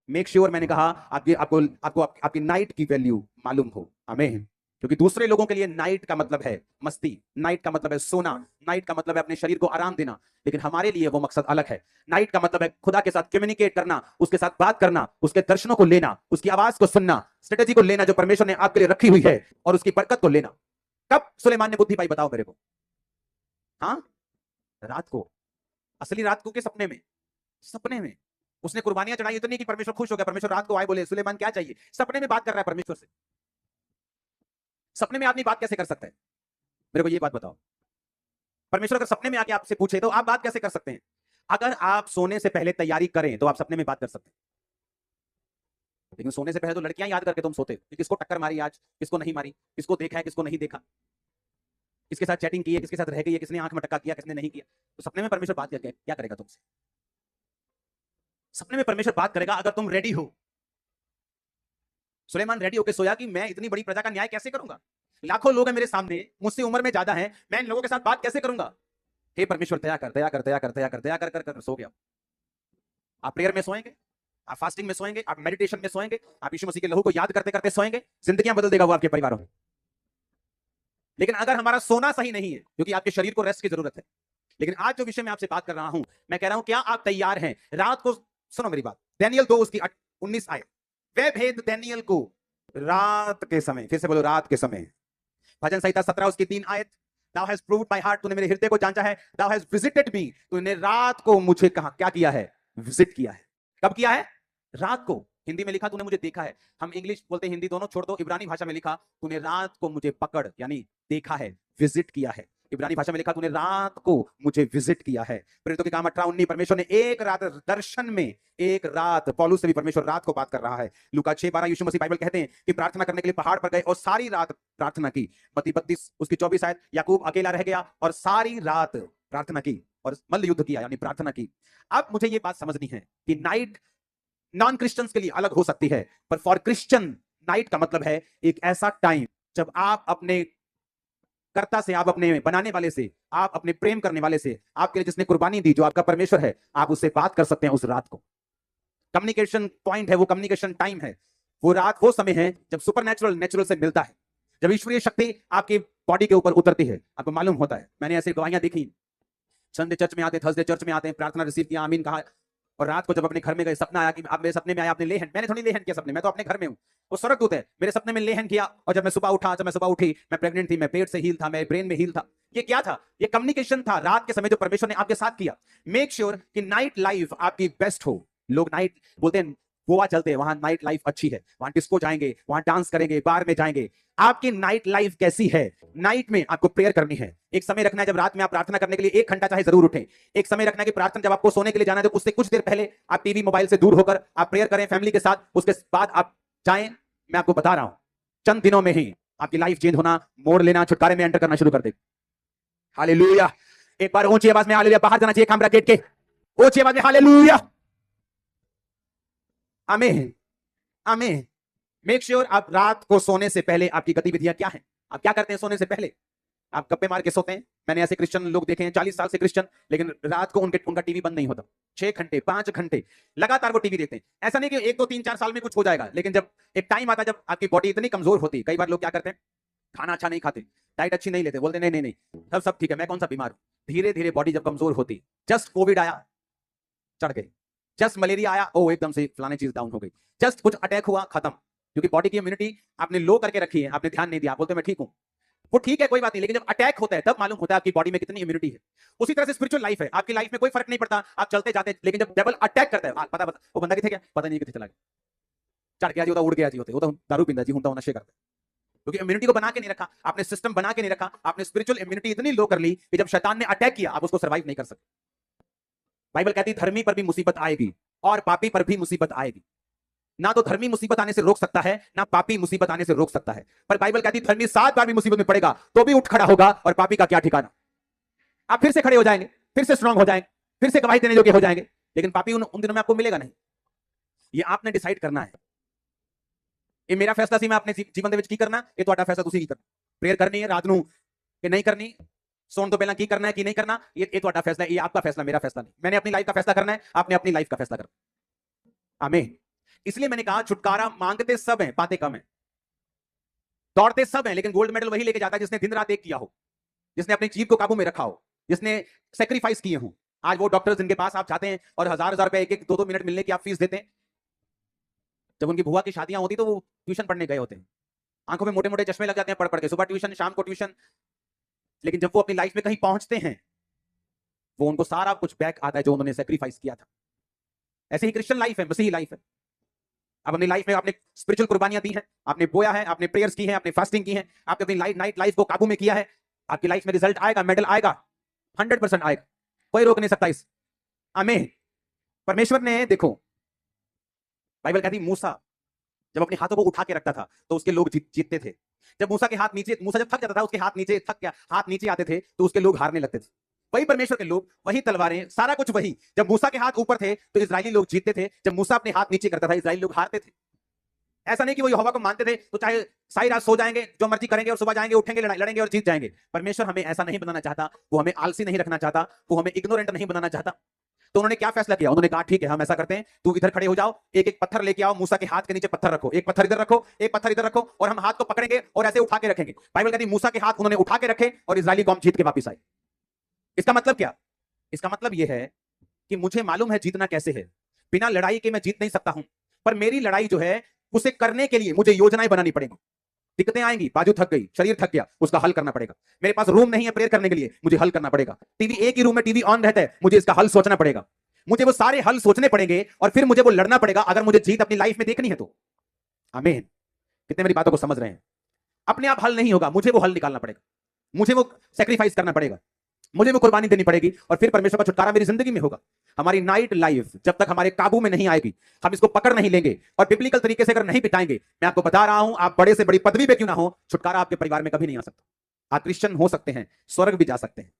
Make sure मैंने कहा आपकी आपको आपको आपकी नाइट की वैल्यू मालूम हो। आमीन। क्योंकि दूसरे लोगों के लिए नाइट का मतलब है मस्ती, नाइट का मतलब है सोना, नाइट का मतलब है अपने शरीर को आराम देना, लेकिन हमारे लिए वो मकसद अलग है। नाइट का मतलब है खुदा के साथ कम्युनिकेट करना, उसके साथ बात करना, उसके दर्शनों को लेना, उसकी आवाज को सुनना, स्ट्रेटेजी को लेना जो परमेश्वर ने आपके लिए रखी हुई है, और उसकी बरकत को लेना। कब सुलेमान ने बुद्धि पाई बताओ मेरे को? हाँ, रात को। असली रात को के सपने में, सपने में उसने कुर्बानियां चढ़ाई इतनी कि परमेश्वर खुश हो गया। परमेश्वर रात को आए, बोले सुलेमान क्या चाहिए? सपने में बात कर रहा है परमेश्वर से। सपने में आदमी बात कैसे कर सकता है? मेरे को ये बात बताओ। परमेश्वर अगर सपने में आके आपसे पूछे तो आप बात कैसे कर सकते हैं? अगर आप सोने से पहले तैयारी करें तो आप सपने में बात कर सकते हैं, लेकिन सोने से पहले तो लड़कियां याद करके तुम सोते कि किसको टक्कर मारी आज, किसको नहीं मारी, किसको देखा है, किसको नहीं देखा, किसके साथ चैटिंग की है, किसके साथ रह गई है, किसने आंख में टक्का किया, किसने नहीं किया। तो सपने में परमेश्वर बात करके क्या करेगा तुमसे? सपने में परमेश्वर बात करेगा अगर तुम रेडी हो। सुलेमान रेडी होकर सोया कि मैं इतनी बड़ी प्रजा का न्याय कैसे करूंगा, लाखों लोग हैं मेरे सामने, मुझसे उम्र में ज्यादा हैं, मैं इन लोगों के साथ बात कैसे करूंगा? हे परमेश्वर दया कर, दया कर, दया कर, दया कर, दया कर, कर, कर, सो गया। आप प्रेयर में सोएंगे, आप फास्टिंग में सोएंगे, आप मेडिटेशन में सोएंगे, आप यीशु मसीह के लहू को याद करते करते सोएंगे, जिंदगियां बदल देगा वो आपके परिवारों में। लेकिन अगर हमारा सोना सही नहीं है, क्योंकि आपके शरीर को रेस्ट की जरूरत है। लेकिन आज जो विषय मैं आपसे बात कर रहा हूं, मैं कह रहा हूं क्या आप तैयार हैं रात को? सुनो मेरी बात, दानिय्येल 2 उसकी 19 आयत, वे भेद दानिय्येल को रात के समय, फिर से बोलो रात के समय। भजन संहिता 17 उसकी 3 आयत, Thou hast proved my heart, तूने मेरे हृदय को जांचा है, Thou hast visited me, तूने रात को मुझे कहा क्या किया है? विजिट किया है। कब किया है? रात को। हिंदी में लिखा तूने मुझे देखा है, हम इंग्लिश बोलते हैं, हिंदी दोनों छोड़ दो। इब्रानी भाषा में लिखा तूने रात को मुझे पकड़, यानी देखा है, विजिट किया है। इब्रानी भाषा में लिखा तूने रात को मुझे विजिट किया है। प्रेरितों के काम 18-19, परमेश्वर ने एक रात दर्शन में, एक रात, पौलुस से भी परमेश्वर रात को बात कर रहा है। लूका 6:12 यीशु मसीह बाइबल कहते हैं कि प्रार्थना करने के लिए पहाड़ पर गए और सारी रात प्रार्थना की। मत्ती 32 उसकी 24 आयत, याकूब अकेला रह गया और सारी रात प्रार्थना की और मल्ल युद्ध किया, यानी प्रार्थना की। अब मुझे ये बात समझनी है कि नाइट नॉन क्रिश्चियंस के लिए अलग हो सकती है, पर फॉर क्रिश्चियन नाइट का मतलब है एक ऐसा टाइम जब आप अपने कर्ता से, आप अपने बनाने वाले से, आप अपने प्रेम करने वाले से, आपके लिए जिसने कुर्बानी दी, जो आपका परमेश्वर है, आप उससे बात कर सकते हैं उस रात को। कम्युनिकेशन पॉइंट है वो, कम्युनिकेशन टाइम है वो। रात वो समय है जब सुपरनैचुरल नेचुरल से मिलता है, जब ईश्वरीय शक्ति आपकी बॉडी के ऊपर उतरती है। आपको मालूम होता है, मैंने ऐसी गवाहियां देखी, संडे चर्च में आते, थर्सडे चर्च में आते हैं, प्रार्थना रिसीव किया, आमीन कहा, और रात को जब अपने घर में गए, सपना आया कि आप मेरे सपने में आया, आपने लेहन, मैंने थोड़ी लेहन किया सपने, मैं तो अपने घर में हूं, वो स्वर्गदूत है, मेरे सपने में लेहन किया। और जब मैं सुबह उठा, जब मैं सुबह उठी, मैं प्रेग्नेंट थी, मैं पेट से हील था, मैं ब्रेन में हील था। ये क्या था? ये कम्युनिकेशन था रात के समय जो परमेश्वर ने आपके साथ किया। मेक श्योर कि नाइट लाइफ आपकी बेस्ट हो। लोग नाइट बोलते हैं गोवा चलते हैं, वहां नाइट लाइफ अच्छी है, वहां डिस्को जाएंगे, वहां डांस करेंगे, बार में जाएंगे। आपकी नाइट लाइफ कैसी है? नाइट में आपको प्रेयर करनी है। एक समय रखना है जब रात में आप प्रार्थना करने के लिए 1 घंटा चाहे जरूर उठें। एक समय रखना है कि प्रार्थना जब आपको सोने के लिए जाना है तो उससे कुछ देर पहले आप टीवी मोबाइल से दूर होकर आप प्रेयर करें फैमिली के साथ, उसके बाद आप जाएं। मैं आपको बता रहा हूं, चंद दिनों में ही आपकी लाइफ चेंज होना, मोड़ लेना, छुटकारे में एंटर करना शुरू कर देगी। हालेलुया। एक बार ऊंची आवाज में हालेलुया बाहर जाना चाहिए कैमरा गेट के, ऊंची आवाज में हालेलुया। आमीन, आमीन। मेक श्योर आप रात को सोने से पहले आपकी गतिविधियां क्या हैं? आप क्या करते हैं सोने से पहले? आप गप्पे मार के सोते हैं। मैंने ऐसे क्रिश्चियन लोग देखे हैं 40 साल से क्रिश्चियन, लेकिन रात को उनका टीवी बंद नहीं होता। 6 घंटे 5 घंटे लगातार वो टीवी देखते हैं। ऐसा नहीं कि 1 2 3 4 साल में कुछ हो जाएगा, लेकिन जब एक टाइम आता है जब आपकी बॉडी इतनी कमजोर होती है, कई बार लोग क्या करते हैं, खाना अच्छा नहीं खाते, डाइट अच्छी नहीं लेते, बोलते नहीं नहीं नहीं सब ठीक है, मैं कौन सा बीमार हूं। धीरे धीरे बॉडी जब कमजोर होती, जस्ट कोविड आया, चढ़ गई, जस्ट मलेरिया आया, ओ एकदम से फलाने चीज डाउन हो गई, जस्ट कुछ अटैक हुआ, खत्म। क्योंकि बॉडी की इम्यूनिटी आपने लो करके रखी है, आपने ध्यान नहीं दिया, बोलते मैं ठीक हूं। वो ठीक है, कोई बात नहीं, लेकिन जब अटैक होता है तब मालूम होता है आपकी बॉडी में कितनी इम्यूनिटी है। उसी तरह से स्पिरिचुअल लाइफ है, आपकी लाइफ में कोई फर्क नहीं पड़ता, आप चलते जाते, लेकिन जब डेविल अटैक करता है, पता वो बंदा किथे क्या पता नहीं, किथे चला गया, चढ़ गया जी, होता उड़ गया जी, होते वो तो दारू पींदा जी, हूं नशे करता है। क्योंकि इम्यूनिटी को बना के नहीं रखा आपने, सिस्टम बना के नहीं रखा आपने, स्पिरिचुअल इम्यूनिटी इतनी लो कर ली कि जब शैतान ने अटैक किया आप उसको सर्वाइव नहीं कर सकते। बाइबल कहती है धर्मी पर भी मुसीबत आएगी और पापी पर भी मुसीबत आएगी। ना तो धर्मी मुसीबत आने से रोक सकता है, ना पापी मुसीबत आने से रोक सकता है। पर बाइबल कहती है धर्मी 7 बार भी मुसीबत में पड़ेगा तो भी उठ खड़ा होगा, और पापी का क्या ठिकाना। आप फिर से खड़े हो जाएंगे, फिर से स्ट्रांग हो जाएंगे, फिर से गवाही देने योग्य हो जाएंगे, लेकिन पापी उन दिनों में आपको मिलेगा नहीं। ये आपने डिसाइड करना है। ये मेरा फैसला सी मैं अपने जीवन ਦੇ ਵਿੱਚ ਕੀ ਕਰਨਾ, ਇਹ ਤੁਹਾਡਾ फैसला ਤੁਸੀਂ ਕੀ करना। प्रेयर करनी है रात ਨੂੰ कि नहीं करनी, सोने तो पहला की करना है कि नहीं करना, ये ਤੁਹਾਡਾ फैसला है, ये आपका फैसला, मेरा फैसला नहीं। मैंने अपनी लाइफ का फैसला करना है, आपने अपनी लाइफ का फैसला करना। आमीन। इसलिए मैंने कहा छुटकारा मांगते सब हैं, पाते कम है। दौड़ते सब हैं, लेकिन गोल्ड मेडल वही लेके जाता है जिसने दिन रात एक किया हो, जिसने अपनी जीभ को काबू में रखा हो, जिसने सेक्रीफाइस किए हो। आज वो डॉक्टर्स जिनके पास आप जाते हैं और हजार रुपए एक एक 2-2 मिनट मिलने की आप फीस देते हैं, जब उनकी बुआ की शादियां होती तो वो ट्यूशन पढ़ने गए होते हैं, आंखों में मोटे मोटे चश्मे लग जाते हैं पढ़ पढ़ के, सुबह ट्यूशन शाम को ट्यूशन। लेकिन जब वो अपनी लाइफ में कहीं पहुंचते हैं, वो उनको सारा कुछ बैक आता है जो उन्होंने सेक्रीफाइस किया था। ऐसे ही क्रिश्चियन लाइफ है, मसीही लाइफ है। अब अपनी लाइफ में आपने स्पिरिचुअल कुर्बानियां दी हैं, आपने बोया है, आपने प्रेयर्स की हैं, आपने फास्टिंग की है, आपने अपनी नाइट लाइफ को काबू में किया है, आपकी लाइफ में रिजल्ट आएगा, मेडल आएगा, 100% आएगा, कोई रोक नहीं सकता इस। आमीन। परमेश्वर ने देखो, बाइबल कहती मूसा जब अपने हाथों को उठा के रखता था तो उसके लोग जीतते थे। जब मूसा के हाथ नीचे, मूसा जब थक जाता था, उसके हाथ नीचे थक गया, हाथ नीचे आते थे तो उसके लोग हारने लगते थे। वही परमेश्वर के लोग, वही तलवारें, सारा कुछ वही। जब मूसा के हाथ ऊपर थे तो इजरायली लोग जीतते थे, जब मूसा अपने हाथ नीचे करता था इजरायली लोग हारते थे। ऐसा नहीं कि वो यहोवा को मानते थे तो चाहे सारी रात सो जाएंगे, जो मर्जी करेंगे, और सुबह जाएंगे, उठेंगे, लड़ेंगे और जीत जाएंगे। परमेश्वर हमें ऐसा नहीं बनाना चाहता, वो हमें आलसी नहीं रखना चाहता, वो हमें इग्नोरेंट नहीं बनाना चाहता। तो उन्होंने क्या फैसला किया? उन्होंने कहा ठीक है, हम ऐसा करते हैं, तू इधर खड़े हो जाओ, एक एक पत्थर लेके आओ, मूसा के हाथ के नीचे पत्थर रखो, एक पत्थर इधर रखो, एक पत्थर इधर रखो, और हम हाथ को पकड़ेंगे और ऐसे उठा के रखेंगे। बाइबल कहती है मूसा के हाथ उन्होंने उठा के रखे और इजरायली कौम जीत के वापस आई। इसका मतलब क्या? इसका मतलब यह है कि मुझे मालूम है जीतना कैसे है, बिना लड़ाई के मैं जीत नहीं सकता हूं, पर मेरी लड़ाई जो है उसे करने के लिए मुझे योजनाएं बनानी पड़ेंगी। दिक्कतें आएंगी, बाजू थक गई, शरीर थक गया, उसका हल करना पड़ेगा। मेरे पास रूम नहीं है प्रेयर करने के लिए, मुझे हल करना पड़ेगा। टीवी एक ही रूम में टीवी ऑन रहता है, मुझे इसका हल सोचना पड़ेगा। मुझे वो सारे हल सोचने पड़ेंगे और फिर मुझे वो लड़ना पड़ेगा, अगर मुझे जीत अपनी लाइफ में देखनी है तो। आमीन। कितने मेरी बातों को समझ रहे हैं? अपने आप हल नहीं होगा, मुझे वो हल निकालना पड़ेगा, मुझे वो सेक्रीफाइस करना पड़ेगा, मुझे वो कुर्बानी देनी पड़ेगी, और फिर परमेश्वर का छुटकारा मेरी जिंदगी में होगा। हमारी नाइट लाइफ जब तक हमारे काबू में नहीं आएगी, हम इसको पकड़ नहीं लेंगे और बिब्लिकल तरीके से अगर नहीं बिताएंगे, मैं आपको बता रहा हूं, आप बड़े से बड़ी पदवी पे क्यों ना हो, छुटकारा आपके परिवार में कभी नहीं आ सकता। आप क्रिश्चियन हो सकते हैं, स्वर्ग भी जा सकते हैं,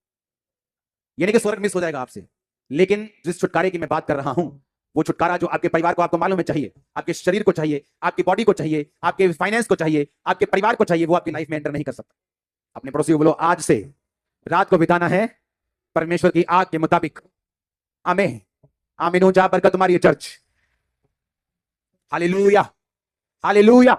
यानी कि स्वर्ग मिस हो जाएगा आपसे, लेकिन जिस छुटकारे की मैं बात कर रहा हूं, वो छुटकारा जो आपके परिवार को, आपको मालूम है चाहिए, आपके शरीर को चाहिए, आपकी बॉडी को चाहिए, आपके फाइनेंस को चाहिए, आपके परिवार को चाहिए, वो आपकी लाइफ में एंटर नहीं कर सकता। अपने पड़ोसी को बोलो, आज से रात को बिताना है परमेश्वर की आग के मुताबिक। आमीन। आमीन। जा बरकत तुम्हारी चर्च। Hallelujah, hallelujah.